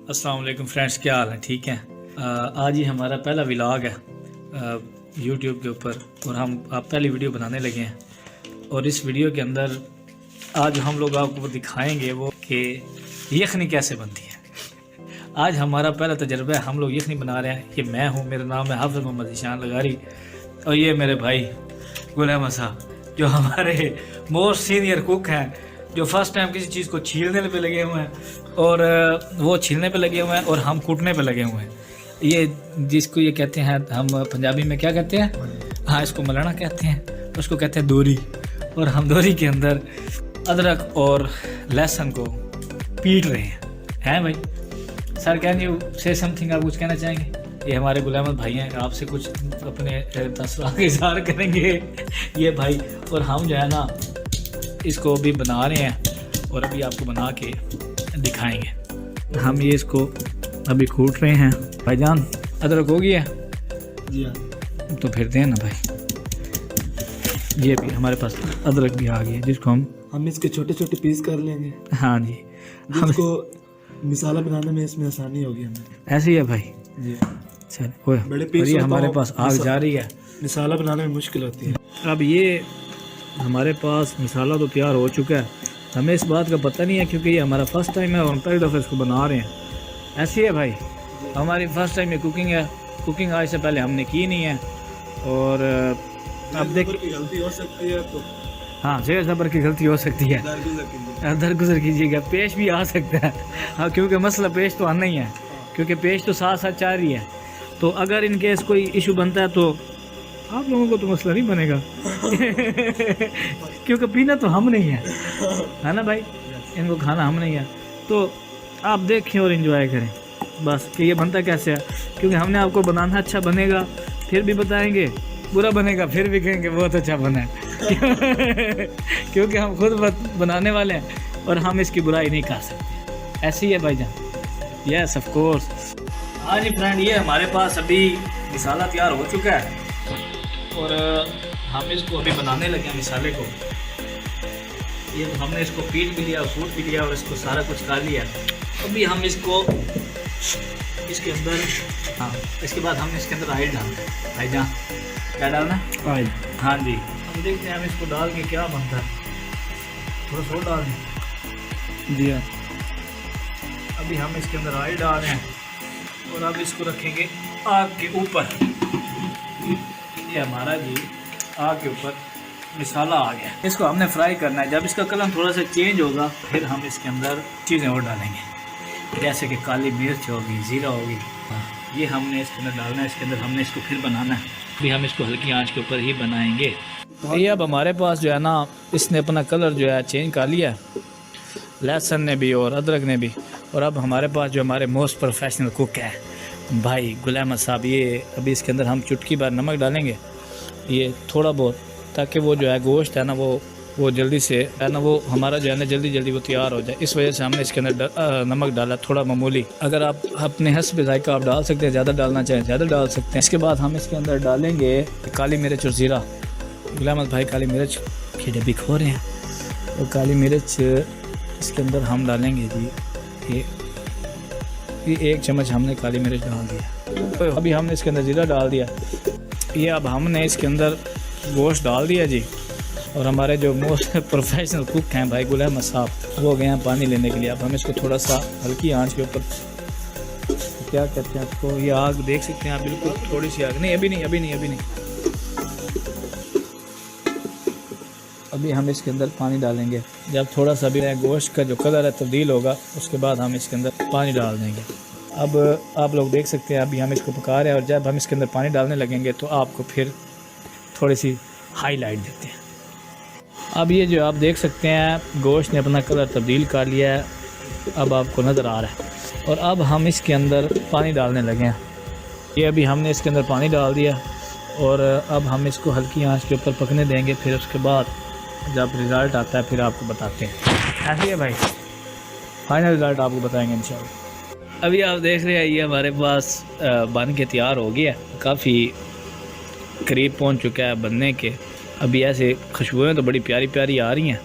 अस्सलाम वालेकुम फ्रेंड्स, क्या हाल है? ठीक है। आज ही हमारा पहला व्लॉग है यूट्यूब के ऊपर और हम पहली वीडियो बनाने लगे हैं। और इस वीडियो के अंदर आज हम लोग आपको दिखाएंगे वो कि यखनी कैसे बनती है। आज हमारा पहला तजर्बा है, हम लोग यखनी बना रहे हैं। ये मैं हूँ, मेरा नाम है हाफिज़ मोहम्मद ईशान लगारी, और ये मेरे भाई गुल अहमद साहब जो हमारे मोस्ट सीनियर कुक हैं, जो फर्स्ट टाइम किसी चीज़ को छीलने पे लगे हुए हैं और वो छीलने पे लगे हुए हैं और हम कूटने पे लगे हुए हैं। ये जिसको ये कहते हैं, हम पंजाबी में क्या कहते हैं? हाँ, इसको मलाना कहते हैं, उसको कहते हैं दोरी। और हम दोरी के अंदर अदरक और लहसुन को पीट रहे हैं भाई। सर, कैन यू से समथिंग? आप कुछ कहना चाहेंगे? ये हमारे गुल अहमद भाई हैं, आपसे कुछ अपने तसव्वुरात इज़हार करेंगे ये भाई। और हम जो है ना इसको अभी बना रहे हैं और अभी आपको बना के दिखाएंगे। हम ये इसको अभी कूट रहे हैं। भाईजान, अदरक हो गया? जी हाँ। तो फिर दें ना भाई। ये भी हमारे पास अदरक भी आ गया, जिसको हम इसके छोटे छोटे पीस कर लेंगे। हाँ जी, हमको मसाला बनाने में इसमें आसानी होगी हमें। ऐसे ही है भाई जी। चल, बड़े पीस ये हमारे पास आग जा रही है। मसाला बनाने में मुश्किल होती है। अब ये हमारे पास मसाला तो तैयार हो चुका है, हमें इस बात का पता नहीं है क्योंकि ये हमारा फर्स्ट टाइम है और हम पहली दफ़ा इसको बना रहे हैं। ऐसी है भाई, हमारी फर्स्ट टाइम में कुकिंग है। कुकिंग आज से पहले हमने की नहीं है। और अब देख, गलती हो सकती है तो हाँ, शेर सबर की गलती हो सकती है, दरगुजर कीजिएगा। पेश भी आ सकता है, हाँ, क्योंकि मसला पेश तो आना ही है, क्योंकि पेश तो साथ साथ चाह रही है। तो अगर इन केस कोई इशू बनता है तो आप लोगों को तो मसला नहीं बनेगा क्योंकि पीना तो हम नहीं है ना भाई, इनको खाना हम नहीं है। तो आप देखें और इन्जॉय करें बस कि ये बनता कैसे है, क्योंकि हमने आपको बनाना अच्छा बनेगा फिर भी बताएंगे, बुरा बनेगा फिर भी कहेंगे बहुत अच्छा बना है क्योंकि हम खुद बनाने वाले हैं और हम इसकी बुराई नहीं कर सकते। ऐसी है भाईजान। Yes of course. हाँ जी फ्रेंड, ये हमारे पास अभी मसाला तैयार हो चुका है और हम इसको अभी बनाने लगे हैं मसाले को। ये तो हमने इसको पीट भी लिया, कूट भी लिया और इसको सारा कुछ कर लिया। अभी हम इसको इसके अंदर, हाँ, इसके बाद हमने इसके अंदर ऑयल डालना है। भाईजान, क्या डालना? ऑयल। हाँ जी, हम देखते हैं हम इसको डाल के क्या बनता है। थोड़ा सा डाल दें। जी हाँ। अभी हम इसके अंदर ऑयल डाल रहे हैं और अब इसको रखेंगे आग के ऊपर। ये हमारा जी आग के ऊपर मसाला आ गया। इसको हमने फ्राई करना है। जब इसका कलर थोड़ा सा चेंज होगा फिर हम इसके अंदर चीज़ें और डालेंगे, जैसे कि काली मिर्च होगी, ज़ीरा होगी। ये हमने इसके अंदर डालना है। इसके अंदर हमने इसको फिर बनाना है। अभी हम इसको हल्की आंच के ऊपर ही बनाएंगे। ये अब हमारे पास जो है ना, इसने अपना कलर जो है चेंज कर लिया, लहसुन ने भी और अदरक ने भी। और अब हमारे पास जो हमारे मोस्ट प्रोफेशनल कुक है भाई गुल अहमद साहब, ये अभी इसके अंदर हम चुटकी भर नमक डालेंगे, ये थोड़ा बहुत, ताकि वो जो है गोश्त है ना वो जल्दी से है ना, वो हमारा जो है ना जल्दी वो तैयार हो जाए। इस वजह से हमने इसके अंदर नमक डाला थोड़ा मामूली। अगर आप अपने हस्ब जायका आप डाल सकते हैं, ज़्यादा डालना चाहें ज़्यादा डाल सकते हैं। इसके बाद हम इसके अंदर डालेंगे काली मिर्च और ज़ीरा। गुल अहमद भाई काली मिर्च की डब्बी खो रहे हैं, और काली मिर्च इसके अंदर हम डालेंगे जी। ये 1 चम्मच हमने काली मिर्च डाल दिया। तो अभी हमने इसके अंदर ज़ीरा डाल दिया। ये अब हमने इसके अंदर गोश्त डाल दिया जी। और हमारे जो मोस्ट प्रोफेशनल कुक हैं भाई गुल अहमद साहब, वो गए हैं पानी लेने के लिए। अब हम इसको थोड़ा सा हल्की आंच के ऊपर, क्या कहते हैं आपको, ये आग देख सकते हैं आप, बिल्कुल थोड़ी सी आग, नहीं अभी नहीं। अभी हम इसके अंदर पानी डालेंगे। जब थोड़ा सा भी गोश्त का जो कलर है तब्दील होगा, उसके बाद हम इसके अंदर पानी डाल देंगे। अब आप लोग देख सकते हैं अभी हम इसको पका रहे हैं, और जब हम इसके अंदर पानी डालने लगेंगे तो आपको फिर थोड़ी सी हाईलाइट देते हैं। अब ये जो आप देख सकते हैं गोश्त ने अपना कलर तब्दील कर लिया है, अब आपको नज़र आ रहा है। और अब हम इसके अंदर पानी डालने लगे हैं। ये अभी हमने इसके अंदर पानी डाल दिया और अब हम इसको हल्की आंच के ऊपर पकने देंगे। फिर उसके बाद जब रिज़ल्ट आता है फिर आपको बताते हैं। ऐसे है भाई, फाइनल रिज़ल्ट आपको बताएंगे इंशाल्लाह। अभी आप देख रहे हैं ये हमारे पास बन के तैयार हो गया, काफ़ी करीब पहुंच चुका है बनने के। अभी ऐसे खुशबुएँ तो बड़ी प्यारी प्यारी आ रही हैं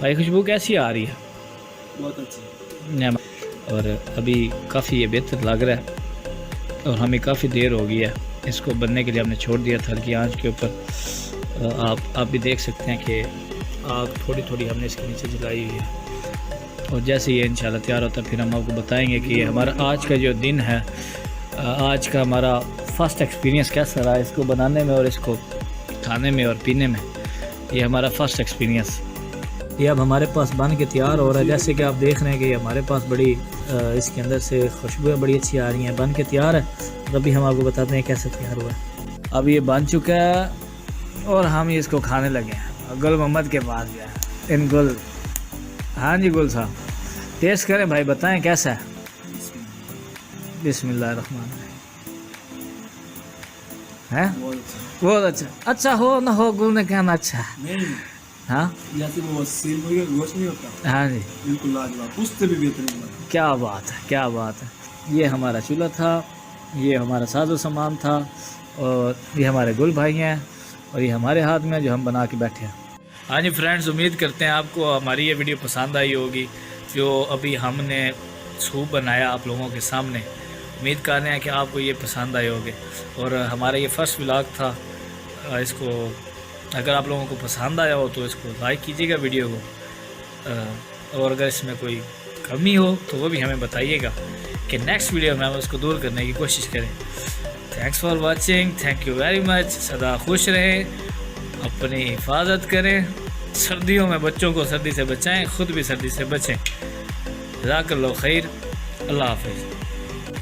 भाई। खुशबू कैसी आ रही है? बहुत अच्छी। और अभी काफ़ी ये बेहतर लग रहा है और हमें काफ़ी देर हो गई है इसको बनने के लिए। हमने छोड़ दिया था हल्की आंच के ऊपर। आप भी देख सकते हैं कि आग थोड़ी थोड़ी हमने इसके नीचे जलाई हुई है और जैसे ये इंशाल्लाह तैयार होता है फिर हम आपको बताएंगे कि हमारा आज का जो दिन है, आज का हमारा फ़र्स्ट एक्सपीरियंस कैसा रहा इसको बनाने में और इसको खाने में और पीने में। ये हमारा फ़र्स्ट एक्सपीरियंस। ये अब हमारे पास बन के तैयार हो रहा है। जैसे कि आप देख रहे हैं कि हमारे पास बड़ी इसके अंदर से खुशबुएँ बड़ी अच्छी आ रही हैं। बन के तैयार है और अभी हम आपको बताते हैं कैसे तैयार हुआ है। अब ये बन चुका है और हम ये इसको खाने लगे हैं। गुल मोहम्मद के पास गया इन गुल। हाँ जी गुल साहब, टेस्ट करें भाई, बताएं कैसा है। बिस्मिल्लाहिर्रहमान है। बहुत अच्छा। अच्छा हो ना हो, गुल ने कहना अच्छा है। नहीं, हाँ जैसे वो सेल मुर्गे का गोश्त नहीं होता, हाँ जी, बिल्कुल लाजवाब, उससे भी बेहतरीन बना। क्या बात है, क्या बात है। ये हमारा चूल्हा था, ये हमारा साजो सामान था और ये हमारे गुल भाई हैं और ये हमारे हाथ में जो हम बना के बैठे हैं। हाँ जी फ्रेंड्स, उम्मीद करते हैं आपको हमारी ये वीडियो पसंद आई होगी जो अभी हमने सूप बनाया आप लोगों के सामने। उम्मीद कर रहे हैं कि आपको ये पसंद आए होंगे और हमारा ये फर्स्ट व्लॉग था। इसको अगर आप लोगों को पसंद आया हो तो इसको लाइक कीजिएगा वीडियो को, और अगर इसमें कोई कमी हो तो वो भी हमें बताइएगा कि नेक्स्ट वीडियो में हम उसको दूर करने की कोशिश करें। Thanks for watching, thank you very much. सदा खुश रहें, अपनी हिफाजत करें, सर्दियों में बच्चों को सर्दी से बचाएं, ख़ुद भी सर्दी से बचें। जज़ाकल्लाहु खैर, अल्लाह हाफ़िज़।